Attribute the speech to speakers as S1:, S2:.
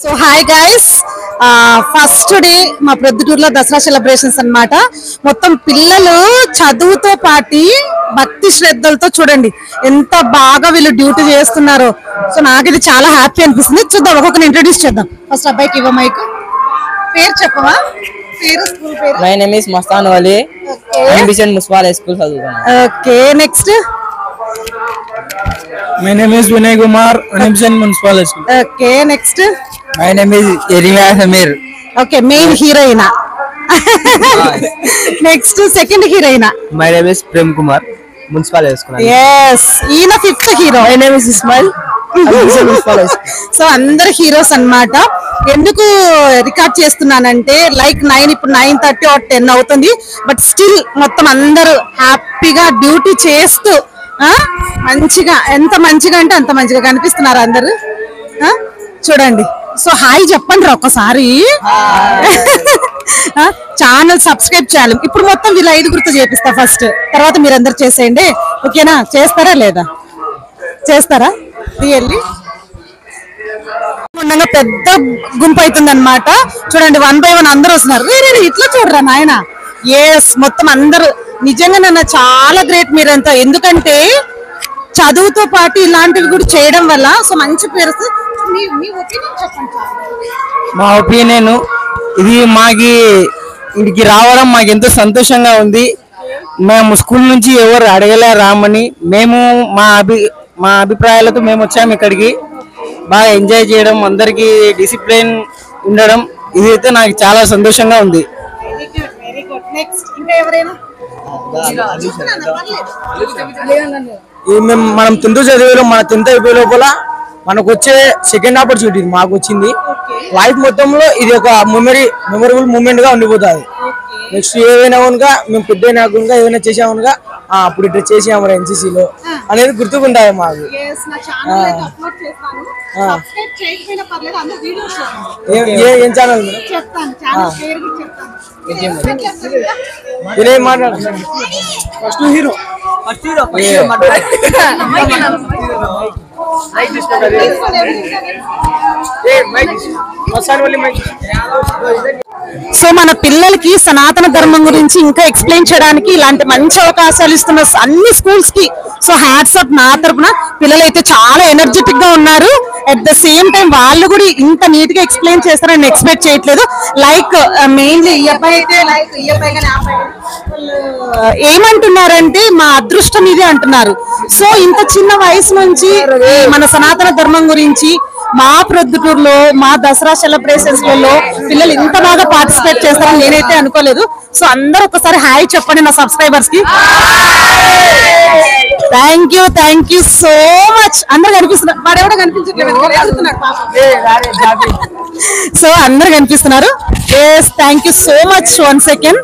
S1: So hi guys, first day మా ప్రొద్దుటూరులో Dasara celebrations అన్నమాట. మొత్తం పిల్లలు చదువుతో పాటి భక్తి శ్రద్ధలతో చూడండి ఎంత బాగా వీళ్ళు డ్యూటీ చేస్తున్నారో. సో నాకు ఇది చాలా హ్యాపీ అనిపిస్తుంది. చూద్దాం, ఒక్కొక్కరిని ఇంట్రడ్యూస్ చేద్దాం. ఫస్ట్ అబ్బాయికి ఇవ్వ మైక్. పేరు చెప్పవా? పేరు, స్కూల్ పేరు?
S2: My name is Mastan Vali, ambition municipal high school చదువుతున్నాను.
S1: Okay, next.
S3: My name is Vinay Kumar, Anibsen Municipal School.
S1: ఓకే, నెక్స్ట్.
S2: My name is Erima Sameer.
S1: Okay, main హీరోయినా. నెక్స్ట్ సెకండ్ హీరోయినా.
S2: My name is Prem Kumar, municipal high school.
S1: Yes, ఈయన fifth hero.
S2: My name is Ismail, ambition municipal high school.
S1: So అందరు heroes అన్నమాట. ఎందుకు record చేస్తున్నానంటే like 9 ఇప్పుడు 9:30 or 10 అవుతుంది. బట్ స్టిల్ మొత్తం అందరూ హ్యాపీగా డ్యూటీ చేస్తూ మంచిగా, ఎంత మంచిగా అంటే అంత మంచిగా కనిపిస్తున్నారు అందరు. చూడండి. సో హాయ్ చెప్పండి రా ఒక్కసారి. ఛానల్ సబ్స్క్రైబ్ చేయాలి. ఇప్పుడు మొత్తం వీళ్ళ 5 చేపిస్తా ఫస్ట్, తర్వాత మీరందరు చేసేయండి. ఓకేనా? చేస్తారా లేదా? చేస్తారా? రియల్లీ ఉండగా పెద్ద గుంపు అవుతుంది అనమాట. చూడండి, 1 by 1 అందరూ వస్తున్నారు. ఇట్లా చూడరా నాయన. ఎస్, మొత్తం అందరూ నిజంగా నన్ను చాలా గ్రేట్ మీరంతా. ఎందుకంటే చదువుతో పాటు ఇలాంటివి కూడా చేయడం వల్ల సో మంచి పేరు. మీ ఒపీనియన్ చెప్పండి.
S3: మా ఒపీనియన్ ఇది, ఇంటికి రావడం మాకు ఎంతో సంతోషంగా ఉంది. మేము స్కూల్ నుంచి ఎవరు అడగలే రామని, మేము మా అభిప్రాయాలతో మేము వచ్చాము ఇక్కడికి. బాగా ఎంజాయ్ చేయడం, అందరికి డిసిప్లిన్ ఉండడం, ఇదైతే నాకు చాలా సంతోషంగా ఉంది.
S1: Very good. నెక్స్ట్ ఇంకా ఎవరైనా?
S3: మనం 10th చదివేలో, మన 10th అయిపోయే లోపల మనకు వచ్చే సెకండ్ ఆపర్చునిటీ మాకు వచ్చింది. లైఫ్ మొత్తంలో ఇది ఒక మెమరబుల్ మూమెంట్ గా ఉండిపోతుంది. నెక్స్ట్ ఏదైనా కనుక మేము పెద్ద కనుక ఏదైనా చేసామనుగా అప్పుడు ఇట్లా చేసాము ఎన్సీసీలో అనేది గుర్తుకుంటాయి మాకు. ఏం ఛానల్ వినయ్ మాట్లాడు. ఫస్ట్ హీరో
S1: సో మన పిల్లలకి సనాతన ధర్మం గురించి ఇంకా ఎక్స్ప్లెయిన్ చేయడానికి ఇలాంటి మంచి అవకాశాలు ఇస్తున్న అన్ని స్కూల్స్ కి సో హ్యాట్స్ ఆఫ్ నా తరపున. పిల్లలు అయితే చాలా ఎనర్జెటిక్ గా ఉన్నారు. అట్ ద సేమ్ టైం వాళ్ళు కూడా ఇంత నీట్ గా ఎక్స్ప్లెయిన్ చేస్తారని ఎక్స్పెక్ట్ చేయట్లేదు. లైక్ మెయిన్లీ ఈ అబ్బాయి అయితే లైక్ ఈ అబ్బాయి కానీ ఏమంటున్నారంటే మా అదృష్టం ఇది అంటున్నారు. సో ఇంత చిన్న వయసు నుంచి మన సనాతన ధర్మం గురించి మా ప్రొద్దుటూరులో మా దసరా సెలబ్రేషన్స్ లలో పిల్లలు ఇంత బాగా పార్టిసిపేట్ చేస్తారని నేనైతే అనుకోలేదు. సో అందరూ ఒకసారి హాయ్ చెప్పండి నా సబ్స్క్రైబర్స్ కి. Thank you so much. అందరు కనిపిస్తున్నారు. వాడెవడో కనిపించట్లేదు. సో అందరు కనిపిస్తున్నారు. Thank you so much. 1 second.